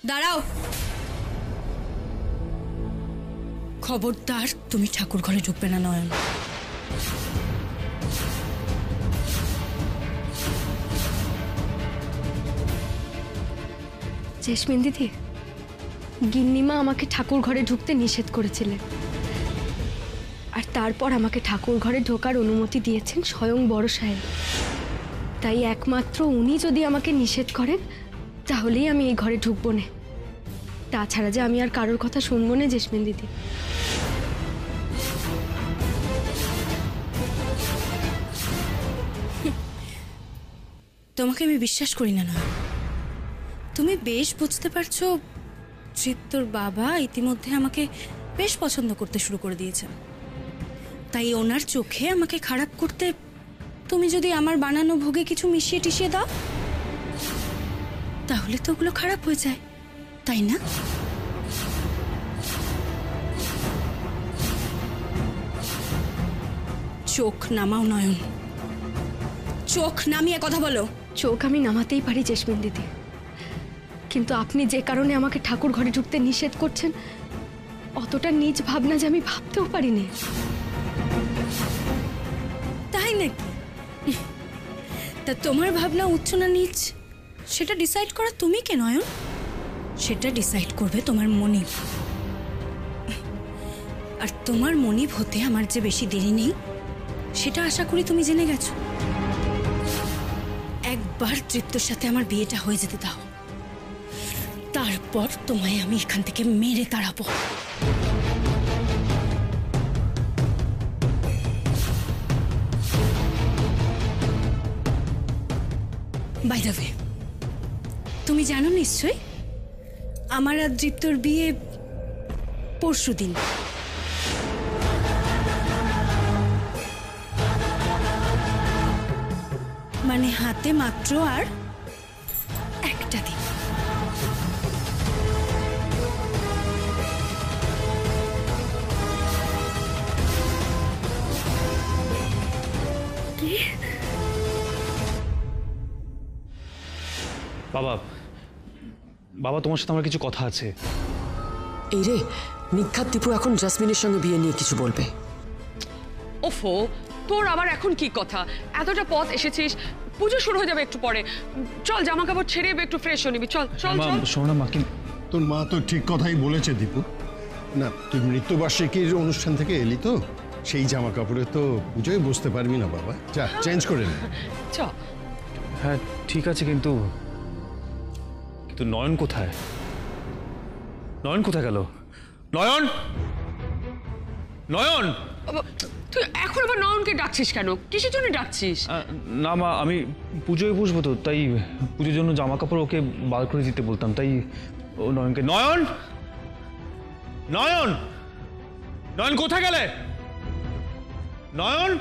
দাঁড়াও, খবরদার তুমি ঠাকুর ঘরে ঢুকবে না নয়ন। জেসমিন দিদি, গিন্নিমা আমাকে ঠাকুর ঘরে ঢুকতে নিষেধ করেছিলেন, আর তারপর আমাকে ঠাকুর ঘরে ঢোকার অনুমতি দিয়েছেন স্বয়ং বড় সাহেব। তাই একমাত্র উনি যদি আমাকে নিষেধ করেন তাহলেই আমি এই ঘরে ঢুকবো না। তাছাড়া যে আমি আর কারোর কথা শুনবো না জেসমিন দিদি। তোমাকে আমি বিশ্বাস করি না। তুমি বেশ বুঝতে পারছো তৃপ্তর বাবা ইতিমধ্যে আমাকে বেশ পছন্দ করতে শুরু করে দিয়েছেন। তাই ওনার চোখে আমাকে খারাপ করতে তুমি যদি আমার বানানো ভোগে কিছু মিশিয়ে টিশিয়ে দাও তাহলে তো ওগুলো খারাপ হয়ে যায়, তাই না? চোখ নামাও নয়ন, চোখ নামিয়ে কথা বলো। চোখ আমি নামাতেই পারি জেসমিন দিদি, কিন্তু আপনি যে কারণে আমাকে ঠাকুর ঘরে ঢুকতে নিষেধ করছেন অতটা নিজ ভাবনা যে আমি ভাবতেও পারিনি। তাই নাকি? তা তোমার ভাবনা উচ্চ না নিচ সেটা ডিসাইড করা তুমি কে নয়ন? সেটা ডিসাইড করবে তোমার মনিব। আর তোমার মনিব হতে আমার যে বেশি দেরি নেই সেটা আশা করি তুমি জেনে গেছো। একবার তৃপ্তর সাথে আমার বিয়েটা হয়ে যেতে দাও, তারপর তোমায় আমি এখান থেকে মেরে তাড়াবো। বাই দ্য ওয়ে, তুমি জানো নিশ্চয় আমার আর তৃপ্তর বিয়ে পরশুদিন। মানে হাতে মাত্র আর একটা দিন। বাবা, বাবা তোমার সাথে আমার কিছু কথা আছে। এই রে, নিঘাত দীপু এখন জাসমিনের সঙ্গে বিয়ে নিয়ে কিছু বলবে। ওফো, তোর আবার এখন কি কথা? এতটা পথ এসেছিস, পুজো শুরু হয়ে যাবে একটু পরে। চল জামা কাপড় ছেড়ে একটু ফ্রেশ হয়ে নিবি। চল চল চল। শোনো মা, তোর মা তো ঠিক কথাই বলেছে দীপু। না, তুই মৃত্যুবার্ষিকীর অনুষ্ঠান থেকে এলি তো, সেই জামা কাপড়ে তো পুজোয় বসতে পারবি না বাবা। যা চেঞ্জ করে নে। চল। হ্যাঁ ঠিক আছে, কিন্তু নয়ন কোথায়? নয়ন কোথায় গেল? নয়ন, নয়ন! তুই এখন আবার নয়নকে ডাকছিস কেন? কিসের জন্য ডাকছিস? না মা, আমি পুজোয় বসবো তো, তাই পুজোর জন্য জামা কাপড় ওকে বার করে দিতে বলতাম, তাই ও নয়নকে। নয়ন, নয়ন, নয়ন কোথায় গেলে? নয়ন!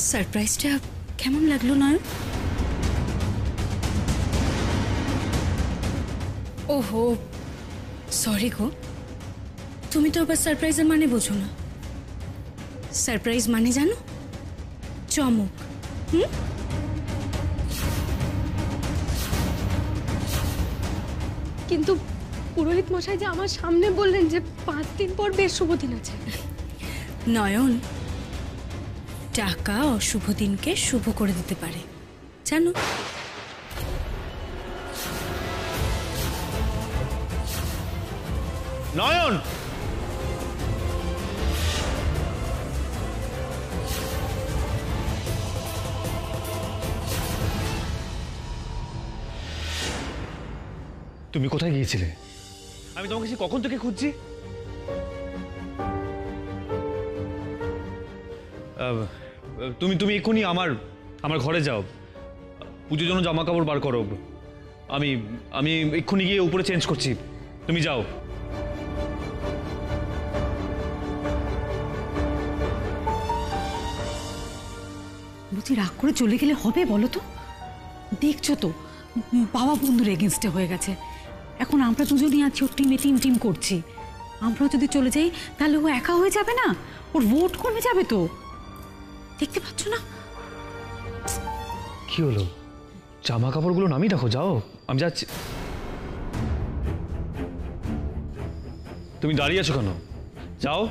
সারপ্রাইজটা কেমন লাগলো নয়ন? ওহো সরি গো, তুমি তো আবার সারপ্রাইজের মানে বোঝো না। সারপ্রাইজ মানে জানো? চমক। কিন্তু পুরোহিত মশাই যে আমার সামনে বললেন যে 5 দিন পর বেশ শুভ দিন আছে। নয়ন, টাকা অশুভ দিনকে শুভ করে দিতে পারে, জানো? নয়ন! তুমি কোথায় গিয়েছিলে? আমি তোমাকে সে কখন থেকে খুঁজছি। তুমি এক্ষুনি আমার ঘরে যাও, পুজোর জন্য জামা কাপড় বার করো। আমি এক্ষুনি গিয়ে উপরে চেঞ্জ করছি, তুমি যাও। বুঝি রাগ করে চলে গেলে হবে বলো তো? দেখছো তো বাবা বন্ধুর এগেনস্টে হয়ে গেছে। এখন আমরা দুজনই আছি, ওর টিমে টিম করছি। আমরাও যদি চলে যাই তাহলে ও একা হয়ে যাবে না, ওর ভোট কমে যাবে তো। দেখতে পাচ্ছ না? কি হলো? জামা কাপড়গুলো নামিয়ে রাখো, যাও, আমি যাচ্ছি। তুমি দাঁড়িয়ে আছো কেন? যাও।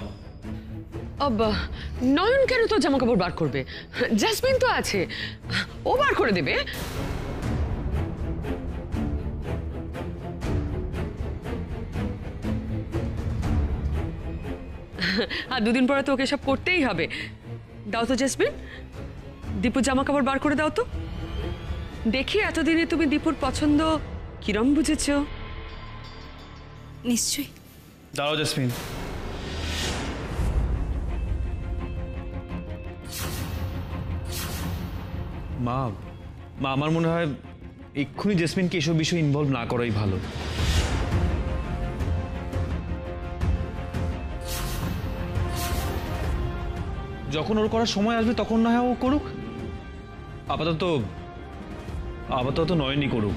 নয়ন কেন তো জামা কাপড় বার করবে? জাসমিন তো আছে, ও বার করে দেবে। আর দুদিন পরে তো ওকে সব করতেই হবে। দাও তো জাসমিন, দীপুর জামা কাপড় বার করে দাও তো। দেখি এতদিনে তুমি দীপুর পছন্দ কিরম বুঝেছো। নিশ্চয়ই। দাঁড়াও জাসমিন। মা, আমার মনে হয় এক্ষুনি জেসমিনকে এসব বিষয়ে ইনভলভ না করাই ভালো। যখন ওর করার সময় আসবে তখন না হয় ও করুক। আপাতত নয়নই করুক।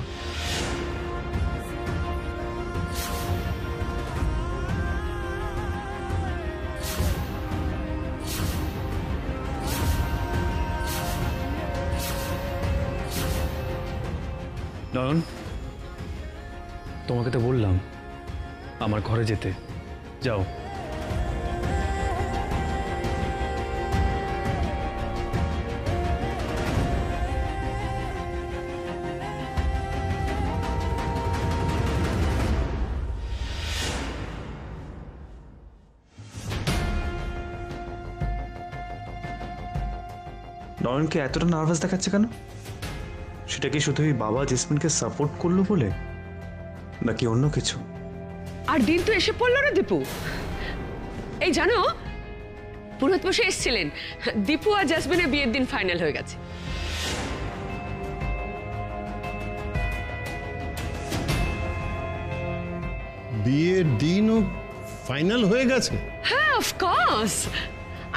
নয়ন, তোমাকে তো বললাম আমার ঘরে যেতে, যাও। নয়নকে এতটা নার্ভাস দেখাচ্ছে কেন? সেটা কি শুধুই বাবা জেসমিনকে সাপোর্ট করলো বলে, নাকি অন্য কিছু? আর দিন তো এসে পড়লো রে দীপু। এই জানো, পুরোহিত বসে এসেছিলেন, দীপু আর জাসমিনের বিয়ের দিন ফাইনাল হয়ে গেছে। বিয়ের দিনও ফাইনাল হয়ে গেছে? হ্যাঁ, অফকোর্স।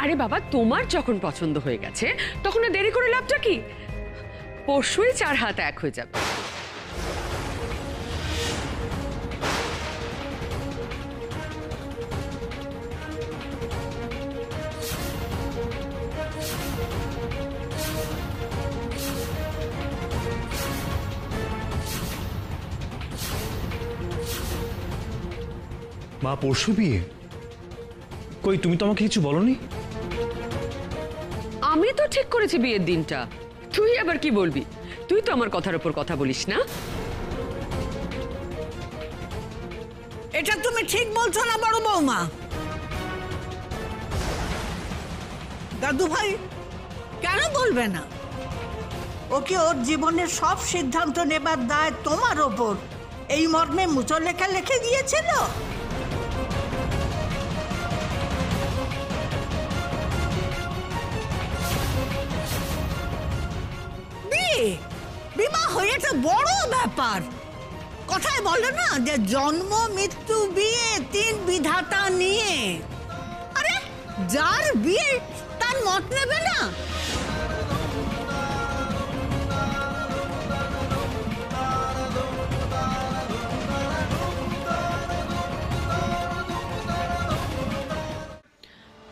আরে বাবা, তোমার যখন পছন্দ হয়ে গেছে তখন আর দেরি করে লাভটা কি? পরশুই 4 হাত এক হয়ে যাবে। মা, পরশু বিয়ে? কই, তুমি তো আমাকে কিছু বলনি। আমি তো ঠিক করেছি বিয়ের দিনটা, তুই আবার কি বলবি? তুই তো আমার কথার উপর কথা বলিস না। এটা তুমি ঠিক বলছো না বড় বৌমা? দাদু ভাই কেন বলবে না? ওকে ওর জীবনের সব সিদ্ধান্ত নেবার দায় তোমার ওপর এই মর্মে মুচো লেখা লিখে দিয়েছিল। বিবাহ হয়েছে বড় ব্যাপার। কথায় বলে না যে জন্ম মৃত্যু বিয়ে 3 বিধাতা নিয়ে। আরে যার বিয়ে তার মত নেবে না?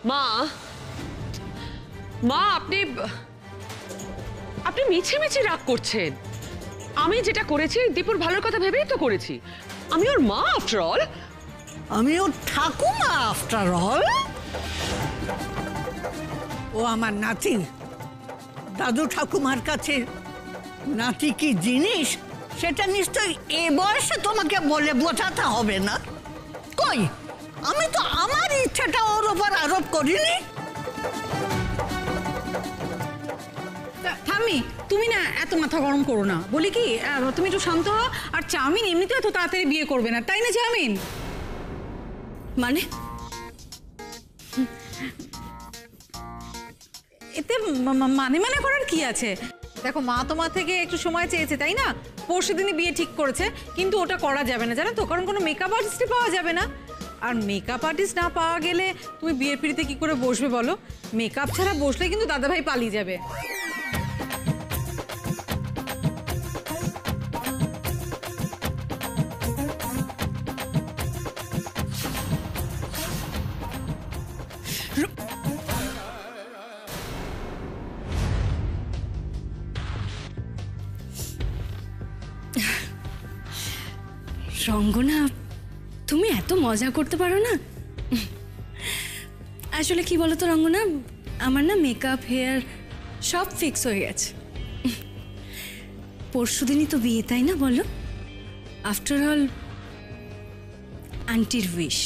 মা, আপনি মিছে মিছে রাগ করছেন। আমি যেটা করেছি দীপুর ভালোর কথা ভেবেই তো করেছি। আমি ওর মা আফটার অল। আমি ওর ঠাকুমা আফটার অল। ও আমার নাতি। দাদু ঠাকুমার কাছে নাতি কি জিনিস সেটা নিশ্চয়ই এ বয়সে তোমাকে বলে বোঝাতে হবে না। কই, আমি তো আমার ইচ্ছেটা ওর উপর আরোপ করিনি। থামি, তুমি না এত মাথা গরম করো না। বলি কি, তুমি একটু শান্ত হও। আর চাউমিন এমনিতে এত তাড়াতাড়ি বিয়ে করবে না, তাই না চাউমিন? মানে এতে মানে করার কি আছে? দেখো, মা তোমার থেকে একটু সময় চেয়েছে, তাই না? পরশুদিনই বিয়ে ঠিক করেছে, কিন্তু ওটা করা যাবে না, জানো তো, কারণ কোনো মেকআপ আর্টিস্টই পাওয়া যাবে না। আর মেকআপ আর্টিস্ট না পাওয়া গেলে তুমি বিয়ের পিড়িতে কি করে বসবে বলো? মেকআপ ছাড়া বসলে কিন্তু দাদাভাই পালিয়ে যাবে। রঙ্গনা, তুমি এত মজা করতে পারো না। আসলে কি বলো তো রঙ্গনা, আমার না মেকআপ হেয়ার সব ফিক্স হয়ে গেছে। পরশুদিনই তো বিয়ে, তাই না বলো? আফটার অল আন্টির উইশ।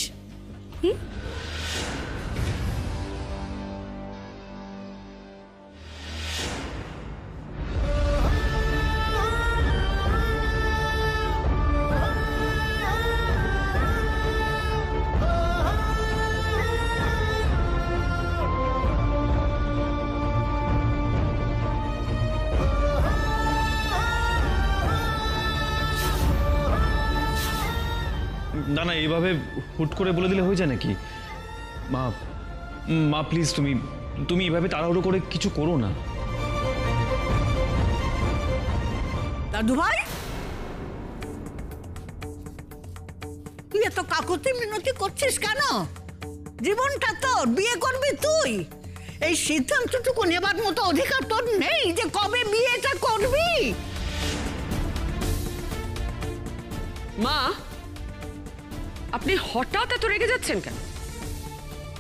না না, এইভাবে হুট করে বলে দিলে হয়ে যায় নাকি? মা মা প্লিজ, তুমি এইভাবে তাড়াহুড়ো করে কিছু করো না। দাদু ভাই, তুই এত কাকুতি মিনতি করছিস কেন? জীবনটা তোর, বিয়ে করবি তুই। এই সিদ্ধান্তটুকু নেবার মতো অধিকার তোর নেই যে কবে বিয়েটা করবি। মা, আপনি হঠাৎ এত রেগে যাচ্ছেন কেন?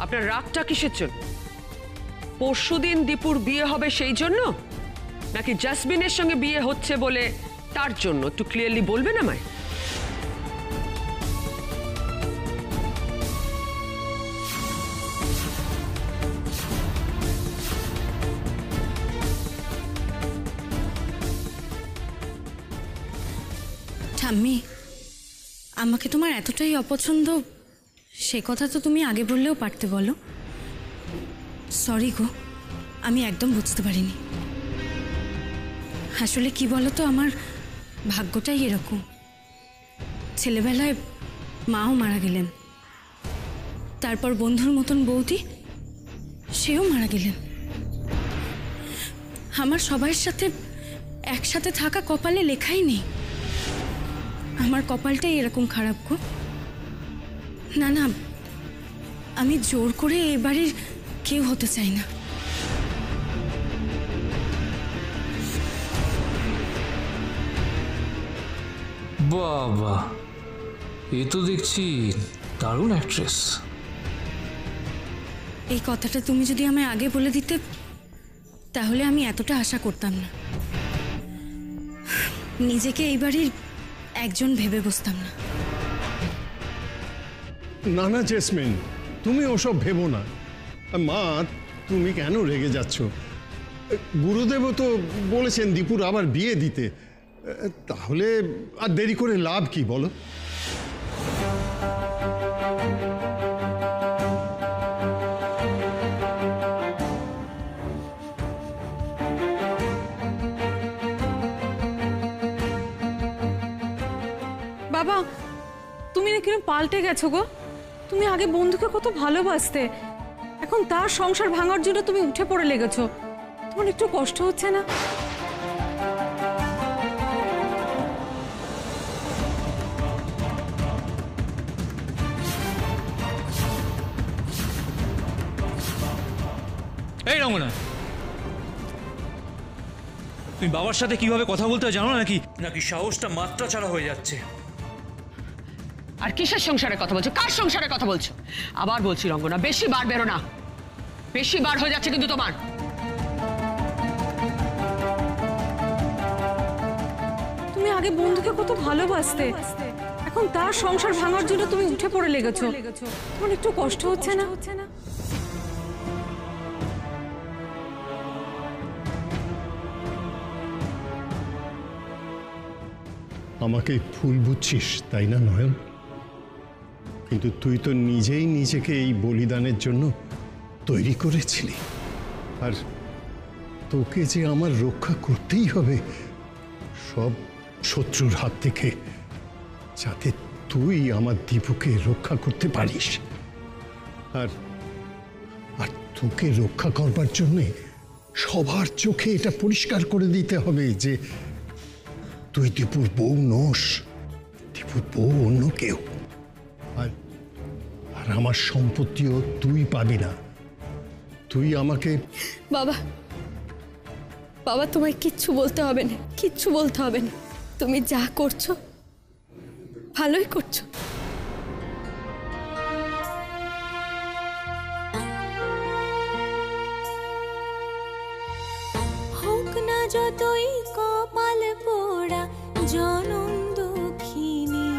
আপনার রাগটা কিসের জন্য? পরশুদিন দীপুর বিয়ে হবে সেই জন্য, নাকি জাসমিনের সঙ্গে বিয়ে হচ্ছে বলে তার জন্য? একটু ক্লিয়ারলি বলবেন আমায়। ঠাম্মি, আমাকে তোমার এতটাই অপছন্দ সে কথা তো তুমি আগে বললেও পারতে। বলো। সরি গো, আমি একদম বুঝতে পারিনি। আসলে কি বলো তো, আমার ভাগ্যটাই এরকম। ছেলেবেলায় মাও মারা গেলেন, তারপর বন্ধুর মতন বৌদি, সেও মারা গেলেন। আমার সবার সাথে একসাথে থাকা কপালে লেখাই নেই। আমার কপালটাই এরকম খারাপ গো। না না, আমি জোর করে এ বাড়ির কেউ হতে চাই না। বাবা, এ তো দেখছি দারুণ অ্যাক্ট্রেস। এই কথাটা তুমি যদি আমায় আগে বলে দিতে, তাহলে আমি এতটা আশা করতাম না। নিজেকে এই বাড়ির একজন ভেবে বসতাম না। না না জেসমিন, তুমি ওসব ভেবো না। মা, তুমি কেন রেগে যাচ্ছ? গুরুদেবও তো বলেছেন দীপুর আবার বিয়ে দিতে, তাহলে আর দেরি করে লাভ কি বলো? বাবা, তুমি না কিরকম পাল্টে গেছো গো। তুমি আগে বন্ধুকে কত ভালোবাসতে, এখন তার সংসার ভাঙার জন্য তুমি উঠে পড়ে লেগেছো। তোমার একটু কষ্ট হচ্ছে না? এই রঙ্গনা, তুমি বাবার সাথে কিভাবে কথা বলতে হয় জানো না নাকি? নাকি সাহসটা মাত্রা ছাড়া হয়ে যাচ্ছে? আর কিসের সংসারের কথা বলছো? কার সংসারের কথা বলছো? আবার বলছি রঙ্গনা, বেশি বার বেরো না। বেশি বার হয়ে যাচ্ছে কিন্তু তোমার। তুমি আগে বন্ধুকে কত ভালোবাসতে, এখন তার সংসার ভাঙার জন্য তুমি উঠে পড়ে লেগেছো। তোমার একটু কষ্ট হচ্ছে না? আমাকে ফুল বুঝছিস তাই না নয়ন? কিন্তু তুই তো নিজেই নিজেকে এই বলিদানের জন্য তৈরি করেছিলি। আর তোকে যে আমার রক্ষা করতেই হবে সব শত্রুর হাত থেকে, যাতে তুই আমার দীপুকে রক্ষা করতে পারিস। আর আর তোকে রক্ষা করবার জন্যে সবার চোখে এটা পরিষ্কার করে দিতে হবে যে তুই দীপুর বউ নোস, দীপুর বউ অন্য কেউ। আর আমার সম্পত্তিও তুই পাবি না। তুই আমাকে... বাবা, বাবা, তোমায় কিচ্ছু বলতে হবে না, কিচ্ছু বলতে হবে না। তুমি যা করছো ভালোই করছো। হোক না যতই কপাল পোড়া জনম দুঃখিনী,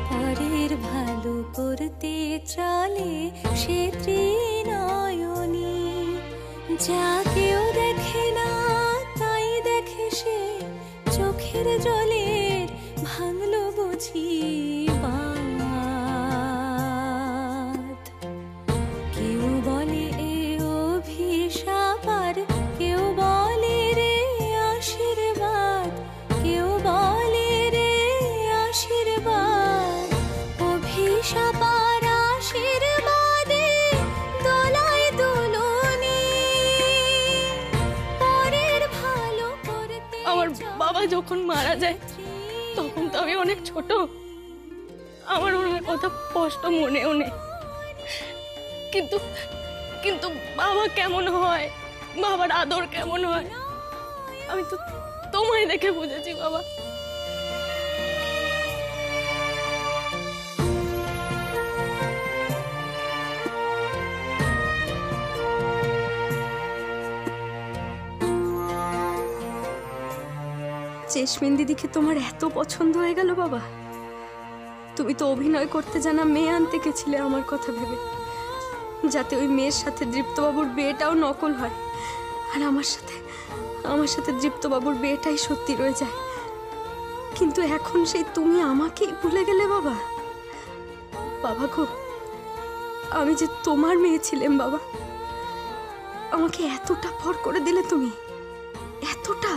পরের ভালো করতে চলে সে ত্রিনয়নী। যা কেউ দেখে না তাই দেখে সে, চোখের জলের ভাঙলো বুঝি বাঁধ। কেউ বলে এ অভিশাপ আর কেউ বলে রে আশীর্বাদ, কেউ বলে রে আশীর্বাদ। অভিশাপ আর আশীর্বাদে দোলায় দুলুনি, পরের ভালো করতে। আমার বাবা যখন মারা যায় তখন তো আমি অনেক ছোট, আমার ওনার কথা স্পষ্ট মনেও নেই। কিন্তু কিন্তু বাবা কেমন হয়, বাবার আদর কেমন হয়, আমি তো তোমায় দেখে বুঝেছি বাবা। জেসমিন দিদিকে তোমার এত পছন্দ হয়ে গেল বাবা? তুমি তো অভিনয় করতে জানা মেয়ে আনতে গেছিলে আমার কথা ভেবে, যাতে ওই মেয়ের সাথে দৃপ্তবাবুর বিয়েটাও নকল হয়, আর আমার সাথে দৃপ্তবাবুর বিয়েটাই সত্যি রয়ে যায়। কিন্তু এখন সেই তুমি আমাকেই ভুলে গেলে বাবা। বাবা গো, আমি যে তোমার মেয়ে ছিলাম বাবা, আমাকে এতটা ভর করে দিলে তুমি, এতটা।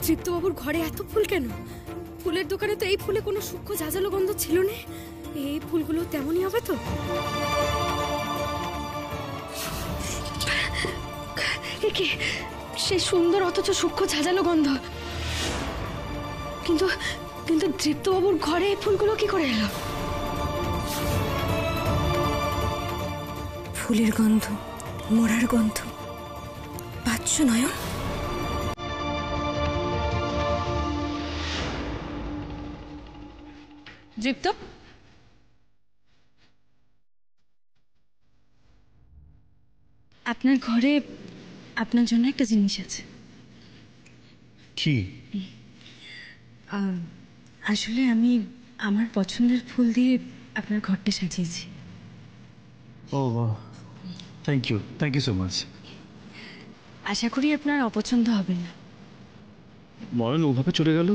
দৃপ্তবাবুর ঘরে এত ফুল কেন? ফুলের দোকানে তো এই ফুলে কোনো সূক্ষ্ম ঝাঁঝালো গন্ধ ছিল না। এই ফুলগুলো তেমনই হবে তো? কি সে সুন্দর অথচ সূক্ষ্ম ঝাঁঝালো গন্ধ, কিন্তু কিন্তু দৃপ্তবাবুর ঘরে এই ফুলগুলো কি করে এলো? ফুলের গন্ধ, মরার গন্ধ পাচ্ছ নয়ন? দীপ্ত, আপনার ঘরে আপনার জন্য একটা জিনিস আছে। কি? আসলে আমি আমার পছন্দের ফুল দিয়ে আপনার ঘরটা সাজিয়েছি। ও বাহ, থ্যাংক ইউ সো মাচ। আশা করি আপনার অপছন্দ হবে না। নয়ন ওভাবে চলে গেল,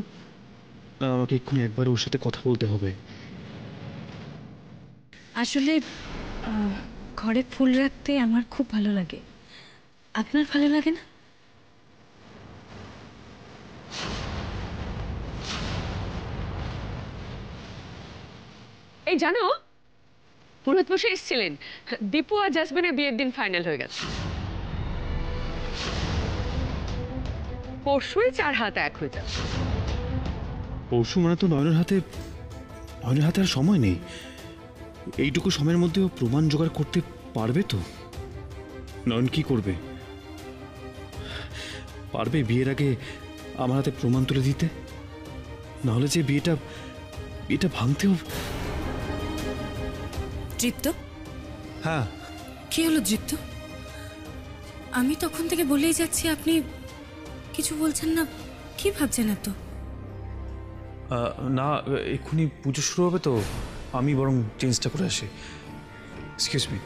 আমাকে এক্ষুনি একবার ওর সাথে কথা বলতে হবে। আসলে ঘরে ফুল রাখতে আমার খুব ভালো লাগে, আপনার ভালো লাগে না? এই জানো, পুরোহিত বসে এসেছিলেন, দীপু আর জাসমিনের বিয়ের দিন ফাইনাল হয়ে গেছে। পরশুই 4 হাত এক হয়ে যাবে। পরশু মানে তো নয়নের হাতে আর সময় নেই। এইটুকু সময়ের মধ্যে ও প্রমাণ জোগাড় করতে পারবে তো? নয়ন কি করবে? পারবে বিয়ের আগে আমার হাতে প্রমাণ তুলে দিতে? নাহলে যে বিয়েটা ভাঙতে হবে। তৃপ্ত? হ্যাঁ। কি হলো তৃপ্ত? আমি তখন থেকে বলেই যাচ্ছি, আপনি কিছু বলছেন না, কি ভাবছেন এত? না, এক্ষুনি পুজো শুরু হবে তো, আমি বরং চেঞ্জটা করে আসি। Excuse me.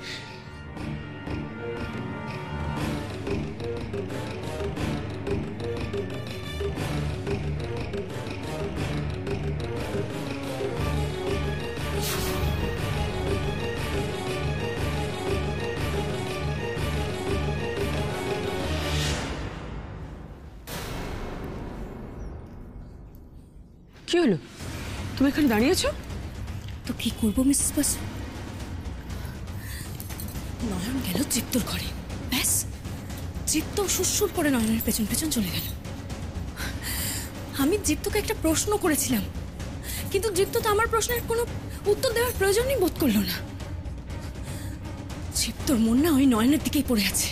হলো? তুমি এখানে দাঁড়িয়েছো? তো কি করবো মিসেস বাসু? নয়ন গেল চিত্তর ঘরে, ব্যাস চিত্ত সুরসুর করে নয়নের পেছন পেছন চলে গেল। আমি জিপ্তকে একটা প্রশ্ন করেছিলাম, কিন্তু জিপ্ত তো আমার প্রশ্নের কোনো উত্তর দেওয়ার প্রয়োজনই বোধ করলো না। জিপ্তর মন না ওই নয়নের দিকেই পড়ে আছে।